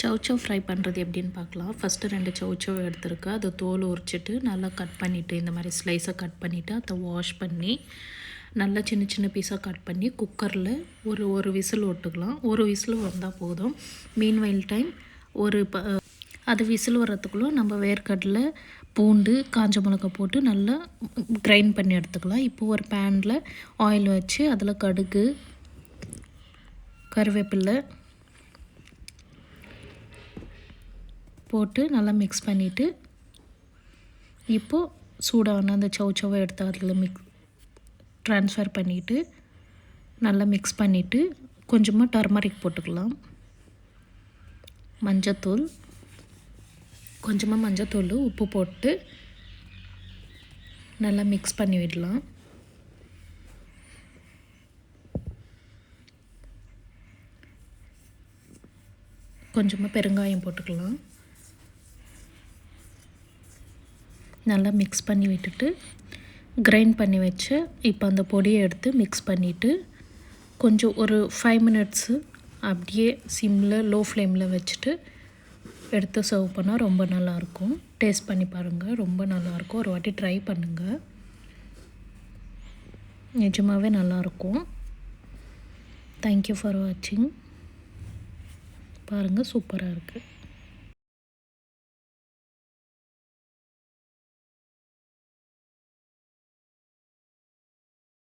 சவ் fry பண்ணுறது எப்படின்னு பார்க்கலாம். ஃபஸ்ட்டு 2 சவ் எடுத்துருக்கேன். அதை தோல் உரிச்சிட்டு நல்லா கட் பண்ணிவிட்டு இந்த மாதிரி ஸ்லைஸை கட் பண்ணிவிட்டு அதை வாஷ் பண்ணி நல்லா சின்ன சின்ன பீஸாக கட் பண்ணி குக்கரில் ஒரு விசில் விட்டுக்கலாம். ஒரு விசில் வந்தால் போதும். மீன்வைல் டைம் அது விசில் வர்றதுக்குள்ளே நம்ம வேர்க்கடலை, பூண்டு, காஞ்ச மிளகா போட்டு நல்லா கிரைண்ட் பண்ணி எடுத்துக்கலாம். இப்போது ஒரு பேனில் ஆயில் வச்சு அதில் கடுகு, கருவேப்பிலை போட்டு நல்லா மிக்ஸ் பண்ணிவிட்டு இப்போது சூடான அந்த சவ்வை எடுத்து அதில் ட்ரான்ஸ்ஃபர் பண்ணிவிட்டு நல்லா மிக்ஸ் பண்ணிவிட்டு கொஞ்சமாக டர்மரிக் போட்டுக்கலாம். கொஞ்சமாக மஞ்சத்தூள், உப்பு போட்டு நல்லா மிக்ஸ் பண்ணி விடலாம். கொஞ்சமாக பெருங்காயம் போட்டுக்கலாம். நல்லா மிக்ஸ் பண்ணி விட்டுட்டு கிரைண்ட் பண்ணி வச்சு இப்போ அந்த பொடியை எடுத்து மிக்ஸ் பண்ணிவிட்டு கொஞ்சம் ஒரு 5 மினிட்ஸு அப்படியே லோ ஃப்ளேமில் வச்சுட்டு எடுத்து சர்வ் பண்ணால் ரொம்ப நல்லாயிருக்கும். டேஸ்ட் பண்ணி பாருங்கள், ரொம்ப நல்லாயிருக்கும். ஒரு வாட்டி ட்ரை பண்ணுங்கள், நிஜமாகவே நல்லாயிருக்கும். தேங்க்யூ ஃபார் வாட்சிங். பாருங்கள், சூப்பராக இருக்குது.